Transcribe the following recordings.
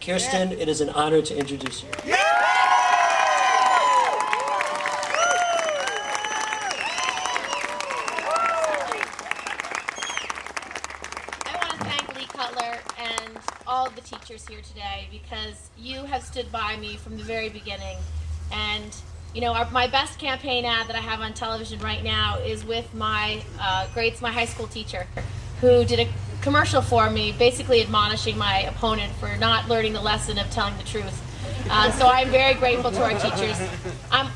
Kirsten, it is an honor to introduce you. And all of the teachers here today, because you have stood by me from the very beginning. And you know, my best campaign ad that I have on television right now is with my my high school teacher, who did a commercial for me, basically admonishing my opponent for not learning the lesson of telling the truth. So I'm very grateful to our teachers. I'm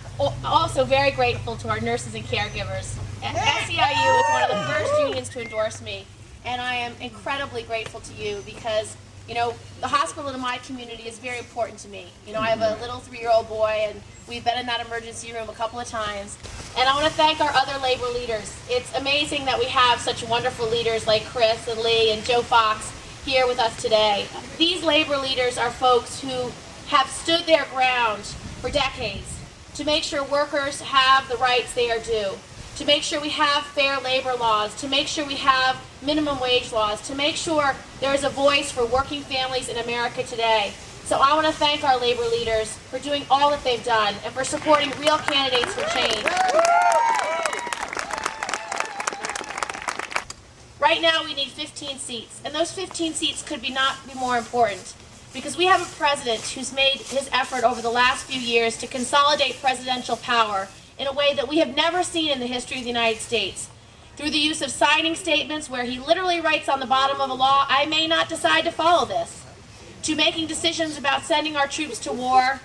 also very grateful to our nurses and caregivers. SEIU was one of the first unions to endorse me. And I am incredibly grateful to you because, you know, the hospital in my community is very important to me. You know, I have a little 3-year-old boy, and we've been in that emergency room a couple of times. And I want to thank our other labor leaders. It's amazing that we have such wonderful leaders like Chris and Lee and Joe Fox here with us today. These labor leaders are folks who have stood their ground for decades to make sure workers have the rights they are due, to make sure we have fair labor laws, to make sure we have minimum wage laws, to make sure there is a voice for working families in America today. So I want to thank our labor leaders for doing all that they've done and for supporting real candidates for change. Right now we need 15 seats, and those 15 seats could not be more important, because we have a president who's made his effort over the last few years to consolidate presidential power in a way that we have never seen in the history of the United States. Through the use of signing statements where he literally writes on the bottom of a law, "I may not decide to follow this," to making decisions about sending our troops to war,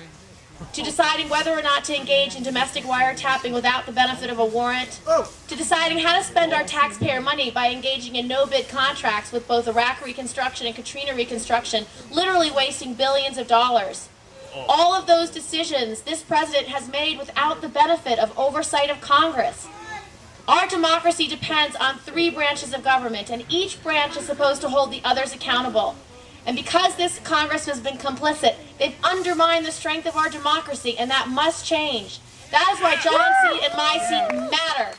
to deciding whether or not to engage in domestic wiretapping without the benefit of a warrant, to deciding how to spend our taxpayer money by engaging in no-bid contracts with both Iraq reconstruction and Katrina reconstruction, literally wasting billions of dollars. All of those decisions this president has made without the benefit of oversight of Congress. Our democracy depends on 3 branches of government, and each branch is supposed to hold the others accountable. And because this Congress has been complicit, they've undermined the strength of our democracy, and that must change. That is why John's seat and my seat matter.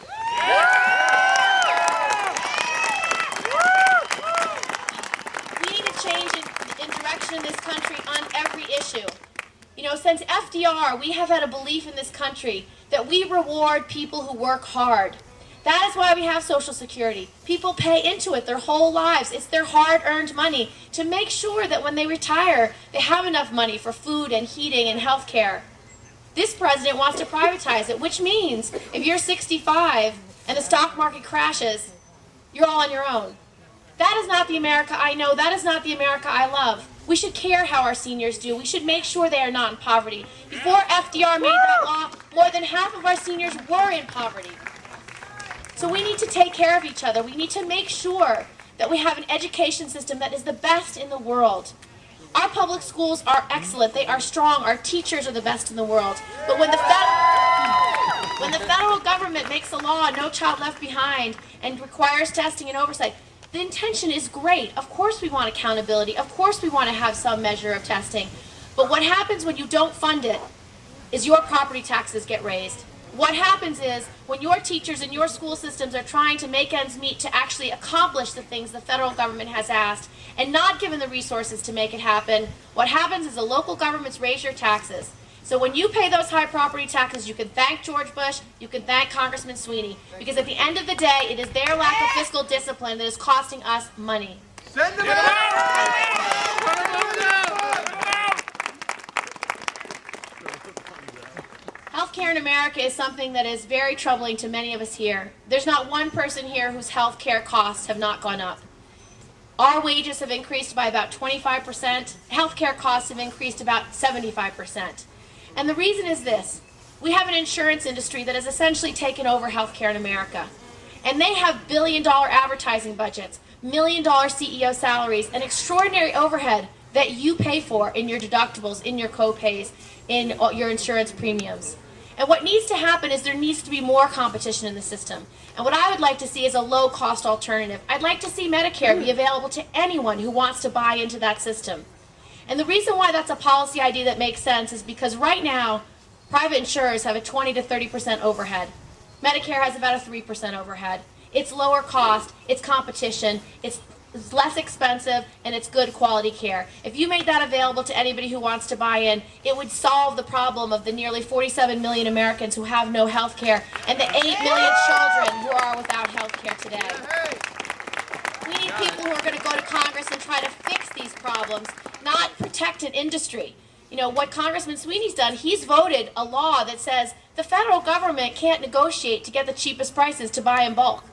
We need to change in direction in this country on every issue. You know, since FDR, we have had a belief in this country that we reward people who work hard. That is why we have Social Security. People pay into it their whole lives. It's their hard-earned money to make sure that when they retire, they have enough money for food and heating and health care. This president wants to privatize it, which means if you're 65 and the stock market crashes, you're all on your own. That is not the America I know. That is not the America I love. We should care how our seniors do. We should make sure they are not in poverty. Before FDR made that law, more than half of our seniors were in poverty. So we need to take care of each other. We need to make sure that we have an education system that is the best in the world. Our public schools are excellent. They are strong. Our teachers are the best in the world. But when the federal government makes a law, No Child Left Behind, and requires testing and oversight, the intention is great. Of course we want accountability. Of course we want to have some measure of testing. But what happens when you don't fund it is your property taxes get raised. What happens is when your teachers and your school systems are trying to make ends meet to actually accomplish the things the federal government has asked and not given the resources to make it happen, what happens is the local governments raise your taxes. So when you pay those high property taxes, you can thank George Bush, you can thank Congressman Sweeney, because at the end of the day, it is their lack of fiscal discipline that is costing us money. Send them out! Healthcare in America is something that is very troubling to many of us here. There's not one person here whose healthcare costs have not gone up. Our wages have increased by about 25%. Healthcare costs have increased about 75%. And the reason is this. We have an insurance industry that has essentially taken over healthcare in America. And they have billion-dollar advertising budgets, million-dollar CEO salaries, and extraordinary overhead that you pay for in your deductibles, in your co-pays, in your insurance premiums. And what needs to happen is there needs to be more competition in the system. And what I would like to see is a low-cost alternative. I'd like to see Medicare be available to anyone who wants to buy into that system. And the reason why that's a policy idea that makes sense is because right now, private insurers have a 20 to 30% overhead. Medicare has about a 3% overhead. It's lower cost, it's competition, it's it's less expensive, and it's good quality care. If you made that available to anybody who wants to buy in, it would solve the problem of the nearly 47 million Americans who have no health care and the 8 million children who are without health care today. We need people who are going to go to Congress and try to fix these problems, not protect an industry. You know, what Congressman Sweeney's done, he's voted a law that says the federal government can't negotiate to get the cheapest prices to buy in bulk.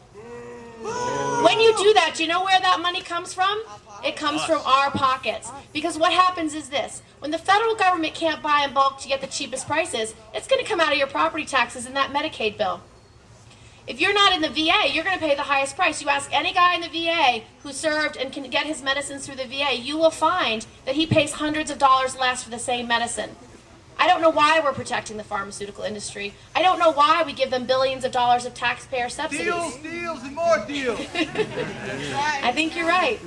When you do that, do you know where that money comes from? It comes from our pockets. Because what happens is this. When the federal government can't buy in bulk to get the cheapest prices, it's going to come out of your property taxes in that Medicaid bill. If you're not in the VA, you're going to pay the highest price. You ask any guy in the VA who served and can get his medicines through the VA, you will find that he pays hundreds of dollars less for the same medicine. I don't know why we're protecting the pharmaceutical industry. I don't know why we give them billions of dollars of taxpayer subsidies. Deals, and more deals. I think you're right.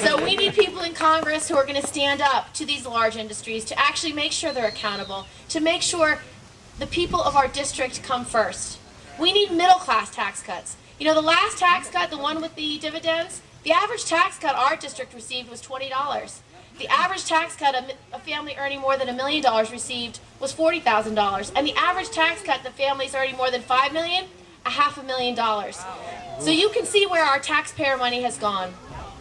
So we need people in Congress who are going to stand up to these large industries, to actually make sure they're accountable, to make sure the people of our district come first. We need middle-class tax cuts. You know, the last tax cut, the one with the dividends, the average tax cut our district received was $20. The average tax cut a family earning more than $1 million received was $40,000. And the average tax cut the families earning more than $5 million, $500,000. So you can see where our taxpayer money has gone.